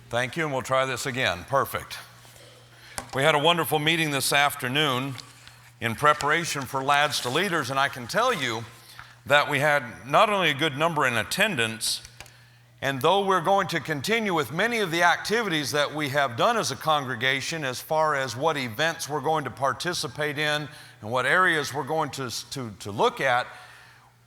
Thank you, and we'll try this again. Perfect. We had a wonderful meeting this afternoon in preparation for Lads to Leaders, and I can tell you that we had not only a good number in attendance, and though we're going to continue with many of the activities that we have done as a congregation as far as what events we're going to participate in and what areas we're going to look at,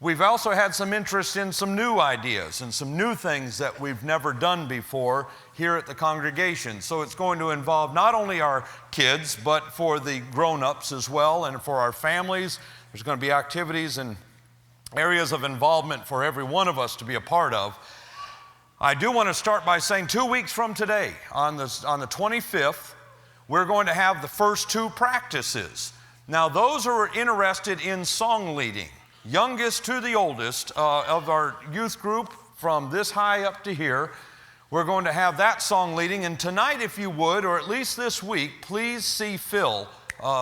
we've also had some interest in some new ideas and some new things that we've never done before here at the congregation. So it's going to involve not only our kids, but for the grown-ups as well, and for our families. There's going to be activities and areas of involvement for every one of us to be a part of. I do want to start by saying 2 weeks from today, on the 25th, we're going to have the first two practices. Now, those who are interested in song leading, youngest to the oldest of our youth group, from this high up to here, we're going to have that song leading. And tonight, if you would, or at least this week, please see Phil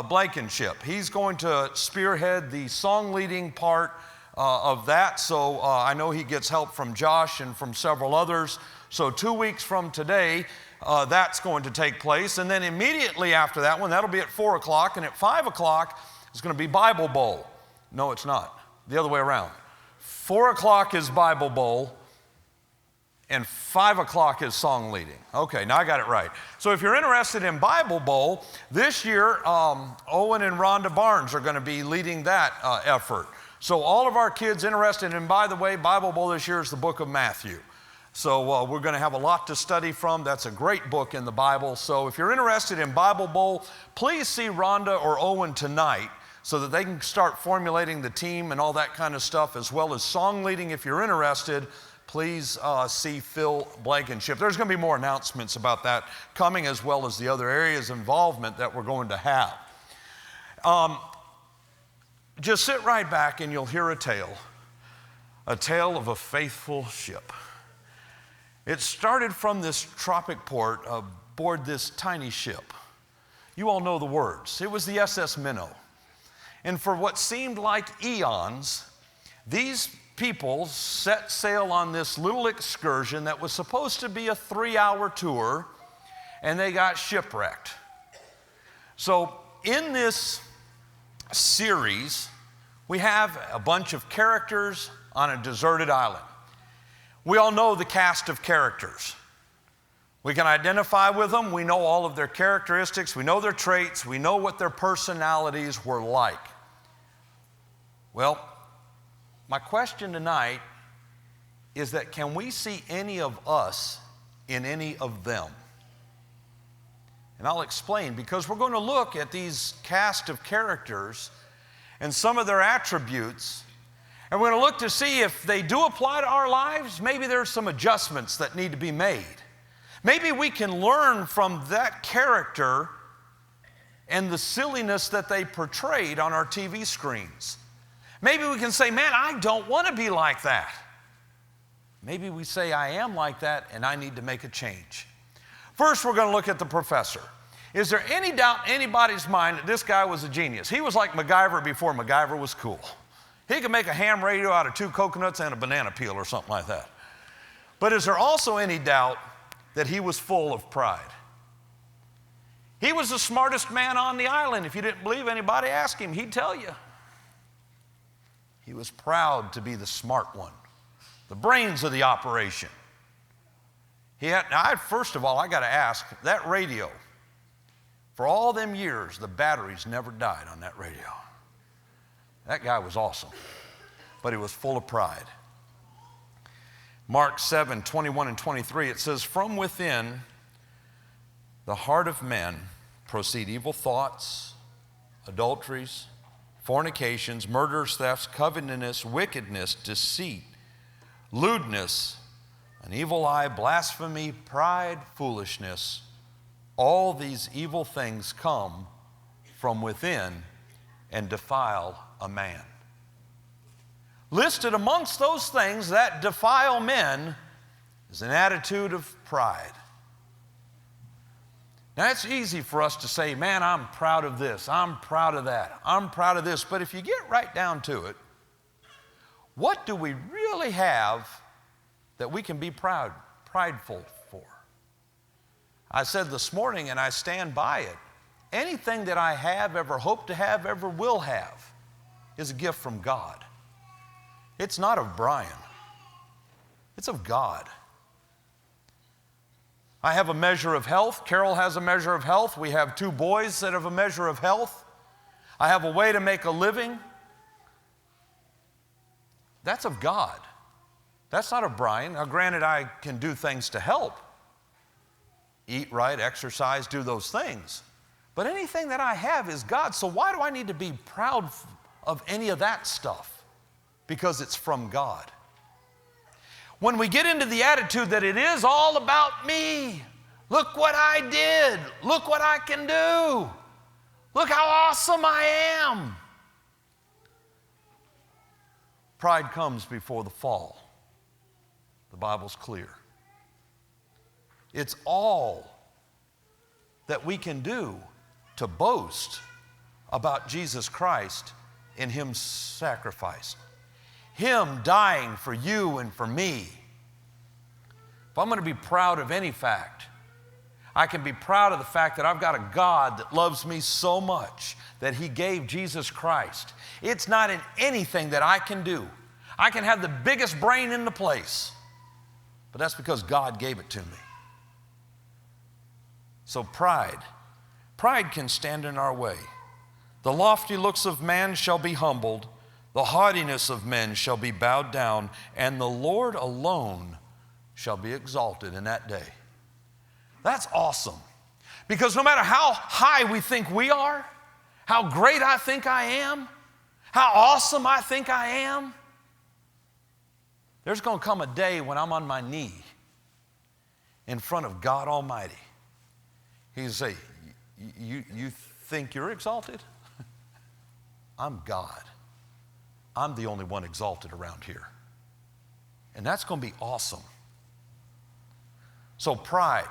Blankenship. He's going to spearhead the song leading part of that. So I know he gets help from Josh and from several others. So 2 weeks from today, that's going to take place. And then immediately after that one, that'll be at 4 o'clock. And at 5 o'clock, it's going to be Bible Bowl. No, it's not. The other way around. 4 o'clock is Bible Bowl, and 5 o'clock is song leading. Okay, now I got it right. So if you're interested in Bible Bowl, this year, Owen and Rhonda Barnes are going to be leading that effort. So all of our kids interested, and by the way, Bible Bowl this year is the book of Matthew. So we're going to have a lot to study from. That's a great book in the Bible. So if you're interested in Bible Bowl, please see Rhonda or Owen tonight so that they can start formulating the team and all that kind of stuff, as well as song leading. If you're interested, please see Phil Blankenship. There's going to be more announcements about that coming, as well as the other areas of involvement that we're going to have. Just sit right back and you'll hear a tale of a faithful ship. It started from this tropic port aboard this tiny ship. You all know the words. It was the SS Minnow. And for what seemed like eons, these people set sail on this little excursion that was supposed to be a 3-hour tour, and they got shipwrecked. So in this series, we have a bunch of characters on a deserted island. We all know the cast of characters. We can identify with them. We know all of their characteristics. We know their traits. We know what their personalities were like. Well, my question tonight is that can we see any of us in any of them? And I'll explain, because we're going to look at these cast of characters and some of their attributes, and we're going to look to see if they do apply to our lives. Maybe there's some adjustments that need to be made. Maybe we can learn from that character and the silliness that they portrayed on our TV screens. Maybe we can say, man, I don't want to be like that. Maybe we say, I am like that, and I need to make a change. First, we're going to look at the professor. Is there any doubt in anybody's mind that this guy was a genius? He was like MacGyver before MacGyver was cool. He could make a ham radio out of 2 coconuts and a banana peel or something like that. But is there also any doubt that he was full of pride? He was the smartest man on the island. If you didn't believe anybody, ask him. He'd tell you. He was proud to be the smart one, the brains of the operation. First of all, I got to ask, that radio, for all them years, the batteries never died on that radio. That guy was awesome, but he was full of pride. Mark 7:21 and 23, it says, from within the heart of men proceed evil thoughts, adulteries, fornications, murders, thefts, covetousness, wickedness, deceit, lewdness, an evil eye, blasphemy, pride, foolishness. All these evil things come from within and defile a man. Listed amongst those things that defile men is an attitude of pride. Now, it's easy for us to say, man, I'm proud of this, I'm proud of that, I'm proud of this. But if you get right down to it, what do we really have that we can be prideful for? I said this morning, and I stand by it, anything that I have, ever hope to have, ever will have, is a gift from God. It's not of Brian. It's of God. I have a measure of health. Carol has a measure of health. We have 2 boys that have a measure of health. I have a way to make a living. That's of God. That's not of Brian. Now, granted, I can do things to help. Eat right, exercise, do those things. But anything that I have is God. So why do I need to be proud of any of that stuff? Because it's from God. When we get into the attitude that it is all about me, look what I did, look what I can do, look how awesome I am. Pride comes before the fall. The Bible's clear. It's all that we can do to boast about Jesus Christ in Him's sacrifice. Him dying for you and for me. If I'm going to be proud of any fact, I can be proud of the fact that I've got a God that loves me so much that He gave Jesus Christ. It's not in anything that I can do. I can have the biggest brain in the place, but that's because God gave it to me. So pride can stand in our way. The lofty looks of man shall be humbled, the haughtiness of men shall be bowed down, and the Lord alone shall be exalted in that day. That's awesome. Because no matter how high we think we are, how great I think I am, how awesome I think I am, there's going to come a day when I'm on my knee in front of God Almighty. He'll say, you think you're exalted? I'm God. I'm the only one exalted around here. And that's going to be awesome. So pride.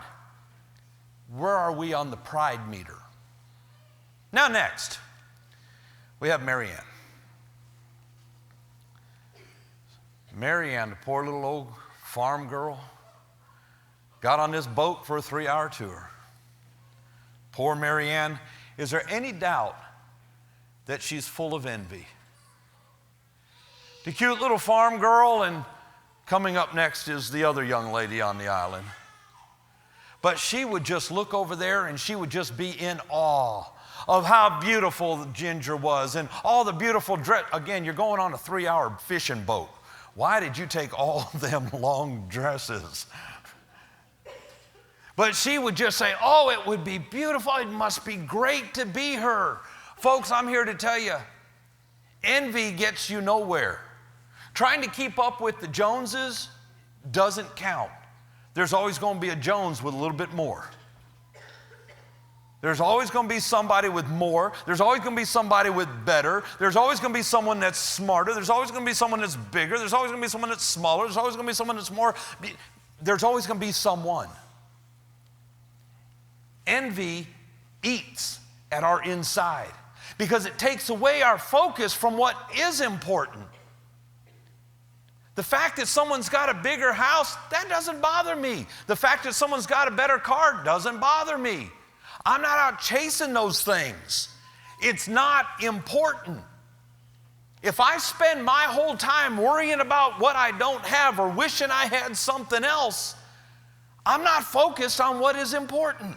Where are we on the pride meter? Now next, we have Marianne. Marianne, the poor little old farm girl, got on this boat for a 3-hour tour. Poor Marianne. Is there any doubt that she's full of envy? The cute little farm girl, and coming up next is the other young lady on the island. But she would just look over there and she would just be in awe of how beautiful Ginger was and all the beautiful dress. Again, you're going on a 3-hour fishing boat. Why did you take all them long dresses? But she would just say, oh, it would be beautiful. It must be great to be her. Folks, I'm here to tell you, envy gets you nowhere. Trying to keep up with the Joneses doesn't count. There's always going to be a Jones with a little bit more. There's always going to be somebody with more. There's always going to be somebody with better. There's always going to be someone that's smarter. There's always going to be someone that's bigger. There's always going to be someone that's smaller. There's always going to be someone that's more. There's always going to be someone. Envy eats at our inside because it takes away our focus from what is important. The fact that someone's got a bigger house, that doesn't bother me. The fact that someone's got a better car doesn't bother me. I'm not out chasing those things. It's not important. If I spend my whole time worrying about what I don't have or wishing I had something else, I'm not focused on what is important.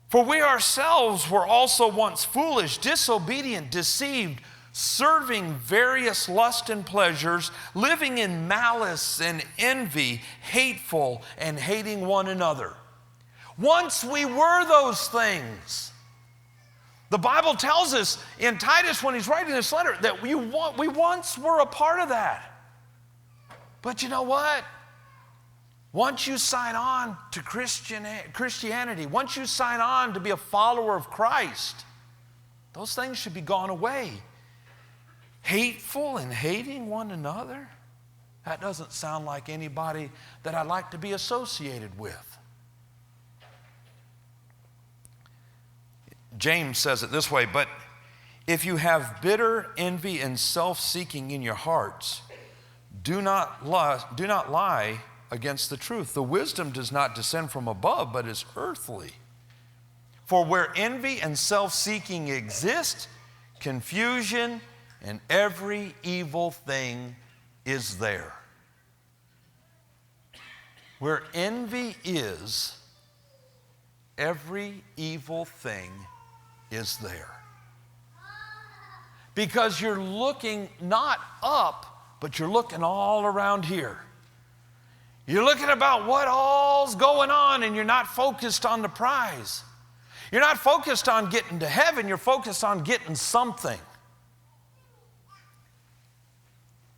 For we ourselves were also once foolish, disobedient, deceived, serving various lusts and pleasures, living in malice and envy, hateful and hating one another. Once we were those things. The Bible tells us in Titus when he's writing this letter that we once were a part of that. But you know what? Once you sign on to Christianity, once you sign on to be a follower of Christ, those things should be gone away. Hateful and hating one another? That doesn't sound like anybody that I'd like to be associated with. James says it this way, but if you have bitter envy and self-seeking in your hearts, do not lie against the truth. The wisdom does not descend from above, but is earthly. For where envy and self-seeking exist, confusion and every evil thing is there. Where envy is, every evil thing is there. Because you're looking not up, but you're looking all around here. You're looking about what all's going on, and you're not focused on the prize. You're not focused on getting to heaven, you're focused on getting something.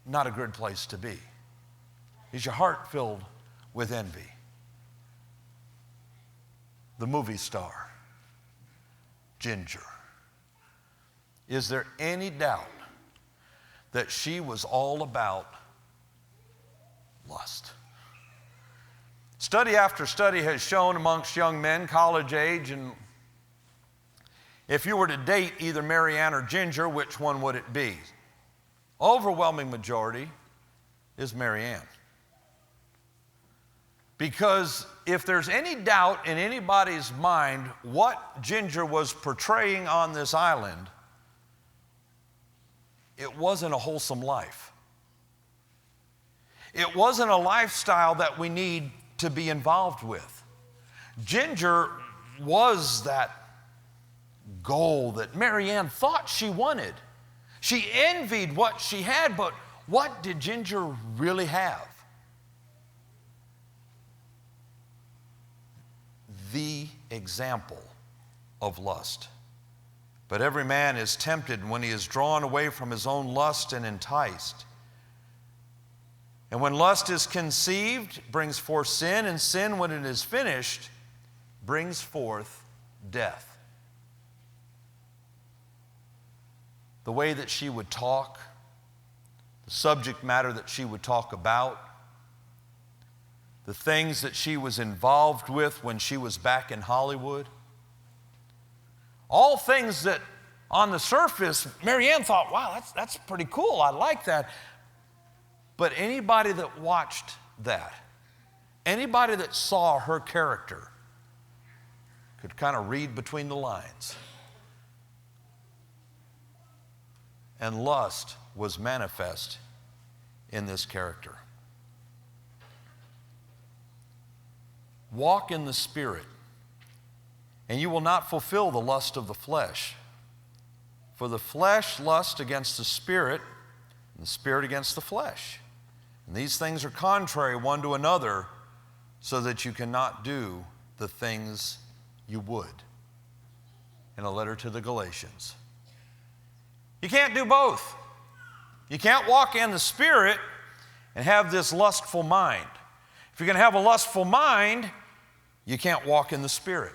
Not a good place to be. Is your heart filled with envy? The movie star, Ginger. Is there any doubt that she was all about lust? Study after study has shown amongst young men, college age, and if you were to date either Marianne or Ginger, which one would it be? Overwhelming majority is Marianne. Because if there's any doubt in anybody's mind what Ginger was portraying on this island, it wasn't a wholesome life. It wasn't a lifestyle that we need to be involved with. Ginger was that goal that Marianne thought she wanted. She envied what she had, but what did Ginger really have? The example of lust. But every man is tempted when he is drawn away from his own lust and enticed. And when lust is conceived, it brings forth sin, and sin, when it is finished, brings forth death. The way that she would talk, the subject matter that she would talk about, the things that she was involved with when she was back in Hollywood, all things that on the surface, Marianne thought, wow, that's pretty cool, I like that. But anybody that watched that, anybody that saw her character, could kind of read between the lines. And lust was manifest in this character. Walk in the Spirit, and you will not fulfill the lust of the flesh. For the flesh lusts against the Spirit, and the Spirit against the flesh. And these things are contrary one to another, so that you cannot do the things you would. In a letter to the Galatians. You can't do both. You can't walk in the Spirit and have this lustful mind. If you're going to have a lustful mind, you can't walk in the Spirit.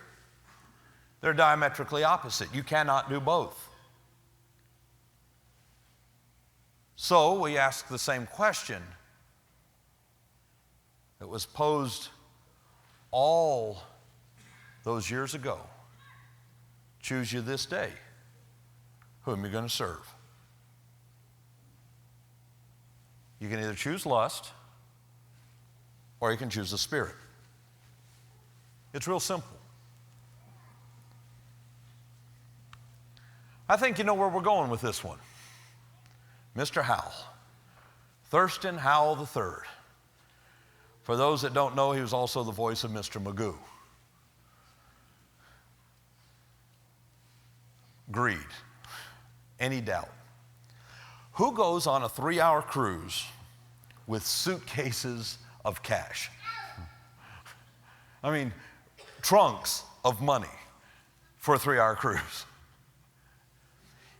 They're diametrically opposite. You cannot do both. So we ask the same question that was posed all those years ago. Choose you this day. Whom you're going to serve. You can either choose lust or you can choose the Spirit. It's real simple. I think you know where we're going with this one. Mr. Howell. Thurston Howell III. For those that don't know, he was also the voice of Mr. Magoo. Greed. Any doubt? Who goes on a 3-hour cruise with suitcases of cash? I mean, trunks of money for a 3-hour cruise.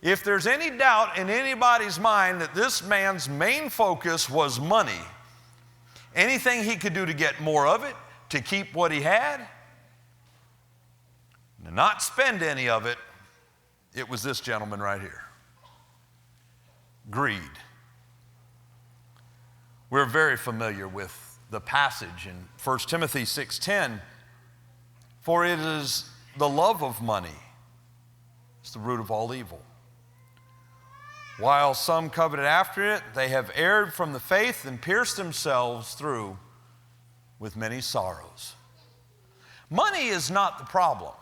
If there's any doubt in anybody's mind that this man's main focus was money, anything he could do to get more of it, to keep what he had, to not spend any of it, it was this gentleman right here. Greed. We're very familiar with the passage in 1 Timothy 6:10. For it is the love of money. It's the root of all evil. While some coveted after it, they have erred from the faith and pierced themselves through with many sorrows. Money is not the problem.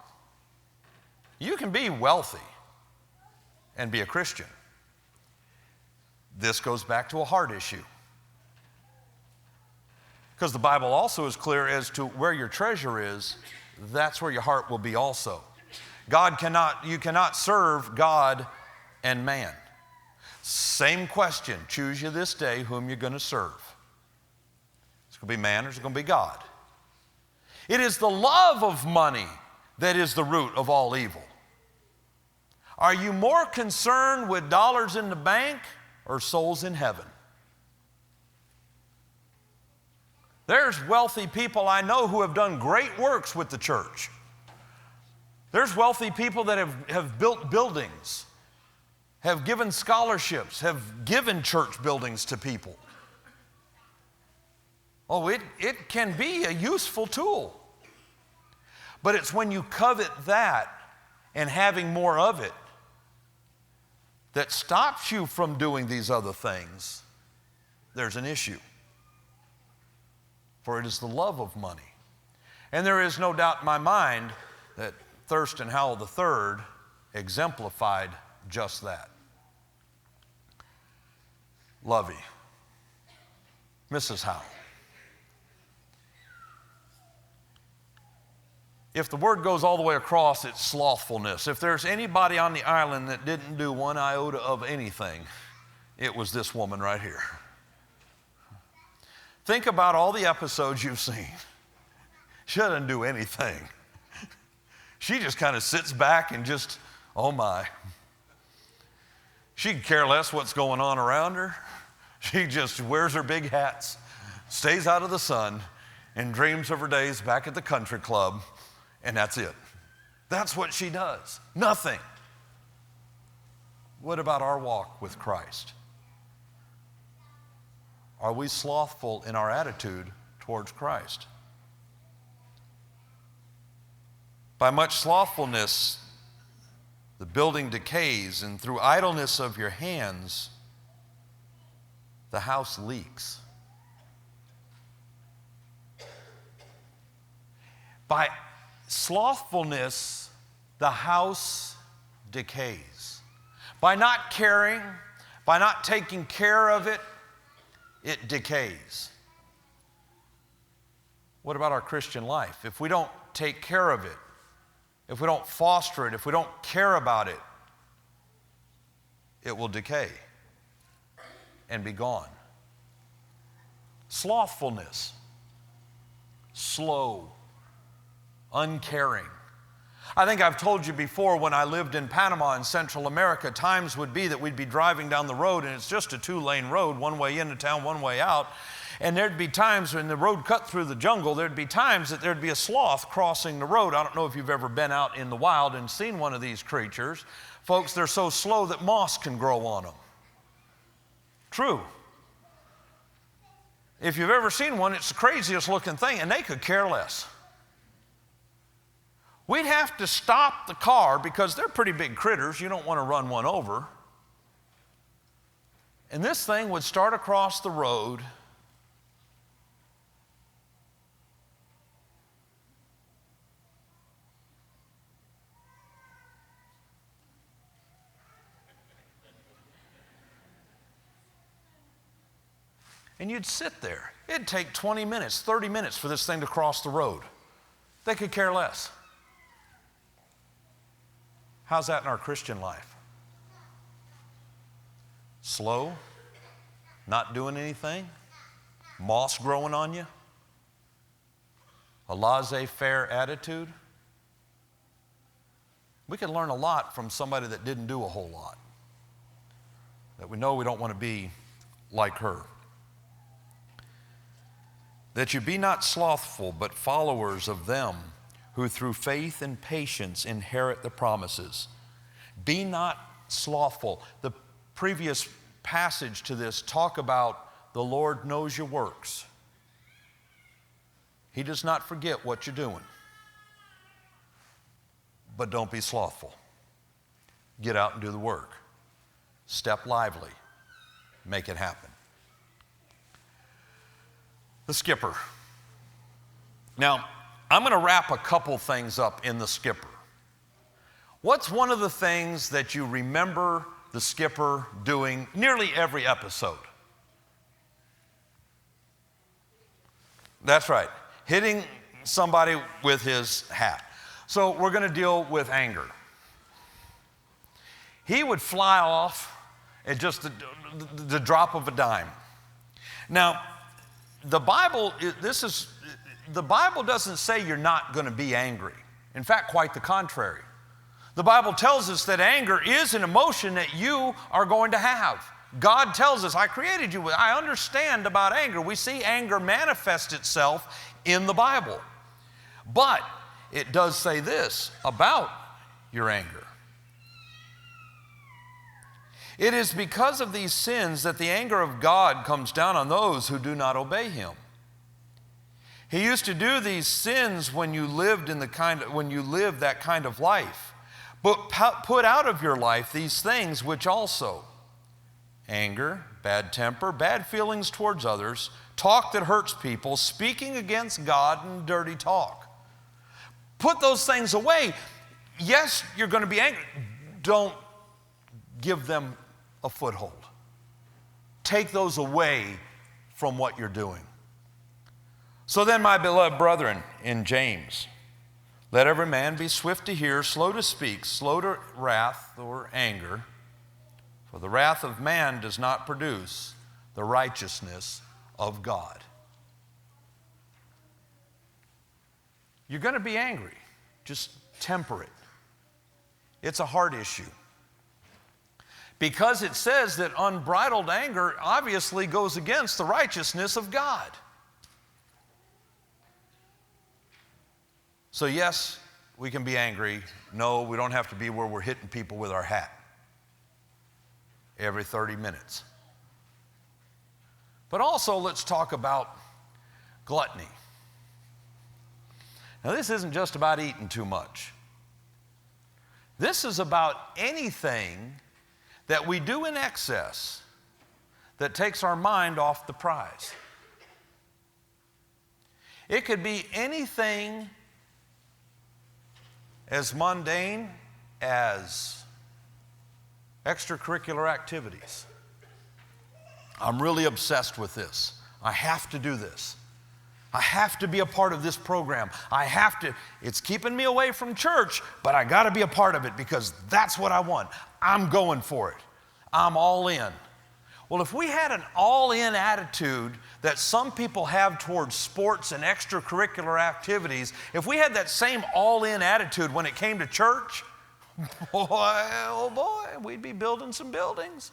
You can be wealthy and be a Christian. This goes back to a heart issue. Because the Bible also is clear as to where your treasure is, that's where your heart will be also. You cannot serve God and man. Same question, choose you this day whom you're going to serve. It's going to be man or it's going to be God. It is the love of money that is the root of all evil. Are you more concerned with dollars in the bank or souls in heaven? There's wealthy people I know who have done great works with the church. There's wealthy people that have built buildings, have given scholarships, have given church buildings to people. Oh, it can be a useful tool. But it's when you covet that and having more of it that stops you from doing these other things. There's an issue. For it is the love of money. And there is no doubt in my mind that Thurston Howell III exemplified just that. Lovey, Mrs. Howell. If the word goes all the way across, it's slothfulness. If there's anybody on the island that didn't do one iota of anything, it was this woman right here. Think about all the episodes you've seen. She doesn't do anything. She just kind of sits back and just, oh my. She could care less what's going on around her. She just wears her big hats, stays out of the sun, and dreams of her days back at the country club, and that's it. That's what she does. Nothing. What about our walk with Christ? Are we slothful in our attitude towards Christ? By much slothfulness, the building decays, and through idleness of your hands, the house leaks. By slothfulness, the house decays. By not caring, by not taking care of it, it decays. What about our Christian life? If we don't take care of it, if we don't foster it, if we don't care about it, it will decay and be gone. Slothfulness, slow, uncaring. I think I've told you before, when I lived in Panama in Central America, times would be that we'd be driving down the road and it's just a 2-lane road, one way into town, one way out. And there'd be times when the road cut through the jungle, there'd be times that there'd be a sloth crossing the road. I don't know if you've ever been out in the wild and seen one of these creatures. Folks, they're so slow that moss can grow on them. True. If you've ever seen one, it's the craziest looking thing, and they could care less. We'd have to stop the car because they're pretty big critters. You don't want to run one over. And this thing would start across the road. And you'd sit there. It'd take 20 minutes, 30 minutes for this thing to cross the road. They could care less. How's that in our Christian life? Slow, not doing anything, moss growing on you, a laissez-faire attitude. We can learn a lot from somebody that didn't do a whole lot, that we know we don't want to be like her. That you be not slothful, but followers of them who through faith and patience inherit the promises. Be not slothful. The previous passage to this talk about the Lord knows your works. He does not forget what you're doing. But don't be slothful. Get out and do the work. Step lively. Make it happen. The skipper. Now, I'm going to wrap a couple things up in the skipper. What's one of the things that you remember the skipper doing nearly every episode? That's right, hitting somebody with his hat. So we're going to deal with anger. He would fly off at just the drop of a dime. Now, the Bible doesn't say you're not going to be angry. In fact, quite the contrary. The Bible tells us that anger is an emotion that you are going to have. God tells us, I created you. I understand about anger. We see anger manifest itself in the Bible. But it does say this about your anger. It is because of these sins that the anger of God comes down on those who do not obey Him. He used to do these sins when you lived that kind of life. But put out of your life these things which also: anger, bad temper, bad feelings towards others, talk that hurts people, speaking against God, and dirty talk. Put those things away. Yes, you're going to be angry. Don't give them a foothold. Take those away from what you're doing. So then, my beloved brethren, in James, let every man be swift to hear, slow to speak, slow to wrath or anger, for the wrath of man does not produce the righteousness of God. You're going to be angry. Just temper it. It's a heart issue. Because it says that unbridled anger obviously goes against the righteousness of God. So yes, we can be angry. No, we don't have to be where we're hitting people with our hat every 30 minutes. But also, let's talk about gluttony. Now, this isn't just about eating too much. This is about anything that we do in excess that takes our mind off the prize. It could be anything as mundane as extracurricular activities. I'm really obsessed with this. I have to do this. I have to be a part of this program. It's keeping me away from church, but I got to be a part of it because that's what I want. I'm going for it. I'm all in. Well, if we had an all-in attitude that some people have towards sports and extracurricular activities, if we had that same all-in attitude when it came to church, boy, oh boy, we'd be building some buildings.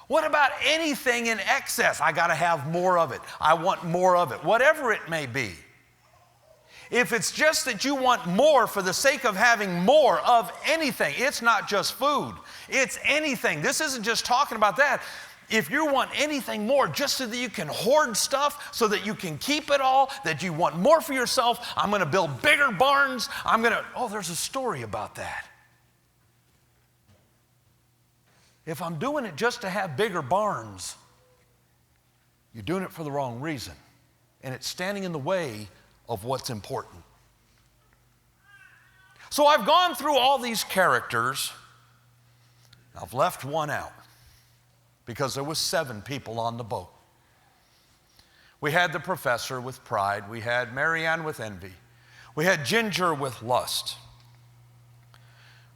What about anything in excess? I got to have more of it. I want more of it, whatever it may be. If it's just that you want more for the sake of having more of anything, it's not just food, it's anything. This isn't just talking about that. If you want anything more just so that you can hoard stuff, so that you can keep it all, that you want more for yourself, I'm going to build bigger barns. There's a story about that. If I'm doing it just to have bigger barns, you're doing it for the wrong reason. And it's standing in the way of what's important. So I've gone through all these characters. I've left one out because there was 7 people on the boat. We had the professor with pride. We had Marianne with envy. We had Ginger with lust.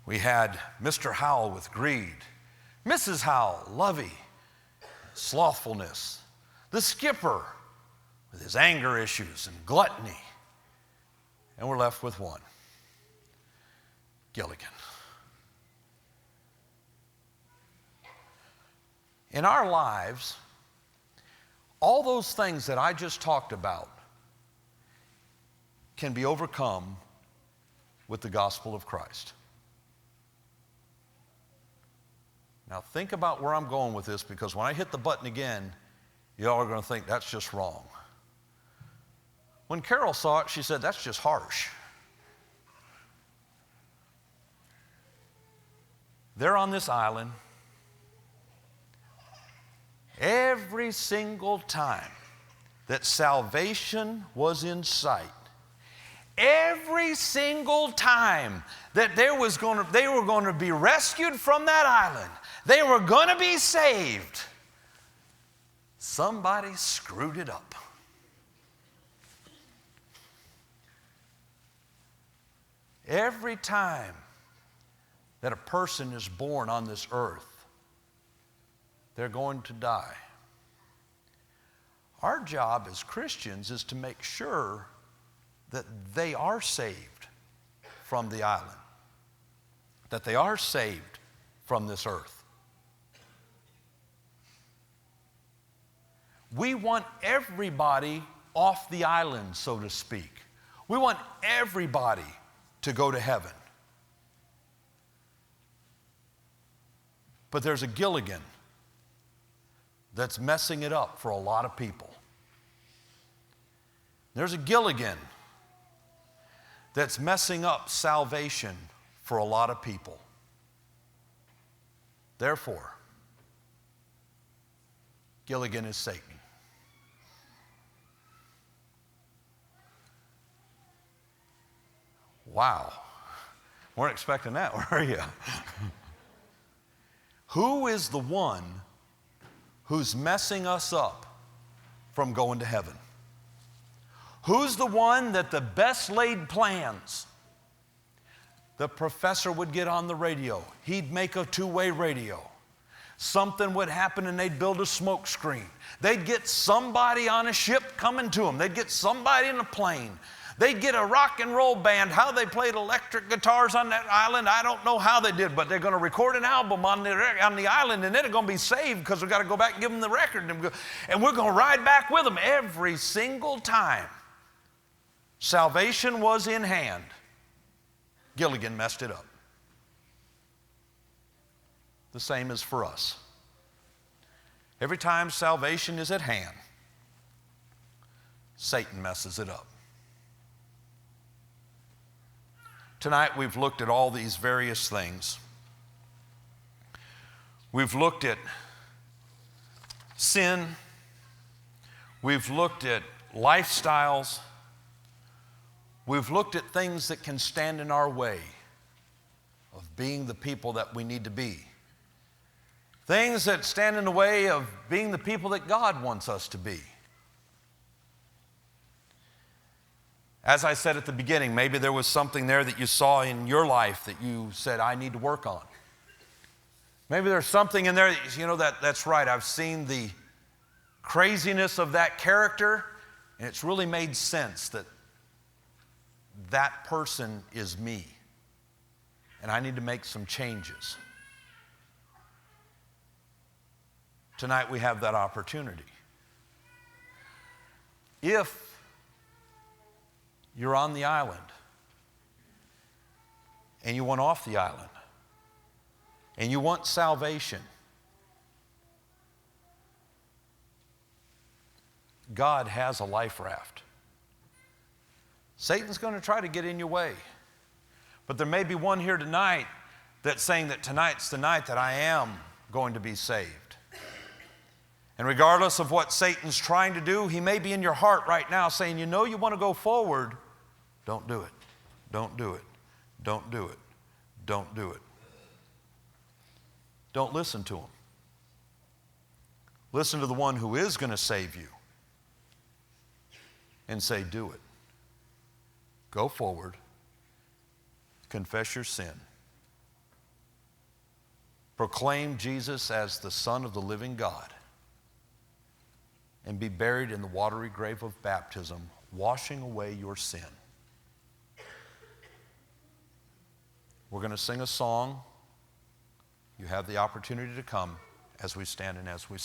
We had Mr. Howell with greed. Mrs. Howell, Lovey, slothfulness. The skipper with his anger issues and gluttony. And we're left with one, Gilligan. In our lives, all those things that I just talked about can be overcome with the gospel of Christ. Now think about where I'm going with this, because when I hit the button again, y'all are going to think that's just wrong. When Carol saw it, she said, that's just harsh. They're on this island. Every single time that salvation was in sight, every single time that they were going to be rescued from that island, they were going to be saved, somebody screwed it up. Every time that a person is born on this earth, they're going to die. Our job as Christians is to make sure that they are saved from the island, that they are saved from this earth. We want everybody off the island, so to speak. We want everybody to go to heaven. But there's a Gilligan that's messing it up for a lot of people. There's a Gilligan that's messing up salvation for a lot of people. Therefore, Gilligan is Satan. Wow. Weren't expecting that, were you? Who is the one who's messing us up from going to heaven? Who's the one that the best laid plans? The professor would get on the radio. He'd make a two-way radio. Something would happen and they'd build a smoke screen. They'd get somebody on a ship coming to them. They'd get somebody in a plane. They'd get a rock and roll band. How they played electric guitars on that island, I don't know how they did, but they're going to record an album on the island, and then they're going to be saved because we've got to go back and give them the record. And we're going to ride back with them every single time. Salvation was in hand. Gilligan messed it up. The same is for us. Every time salvation is at hand, Satan messes it up. Tonight we've looked at all these various things. We've looked at sin. We've looked at lifestyles. We've looked at things that can stand in our way of being the people that we need to be. Things that stand in the way of being the people that God wants us to be. As I said at the beginning, maybe there was something there that you saw in your life that you said, I need to work on. Maybe there's something in there that, that's right, I've seen the craziness of that character, and it's really made sense that that person is me, and I need to make some changes. Tonight we have that opportunity. If you're on the island and you want off the island and you want salvation, God has a life raft. Satan's going to try to get in your way. But there may be one here tonight that's saying that tonight's the night that I am going to be saved. And regardless of what Satan's trying to do, he may be in your heart right now saying, you want to go forward. Don't do it. Don't do it. Don't do it. Don't do it. Don't listen to him. Listen to the one who is going to save you and say, do it. Go forward. Confess your sin. Proclaim Jesus as the Son of the living God. And be buried in the watery grave of baptism, washing away your sin. We're going to sing a song. You have the opportunity to come as we stand and as we sing.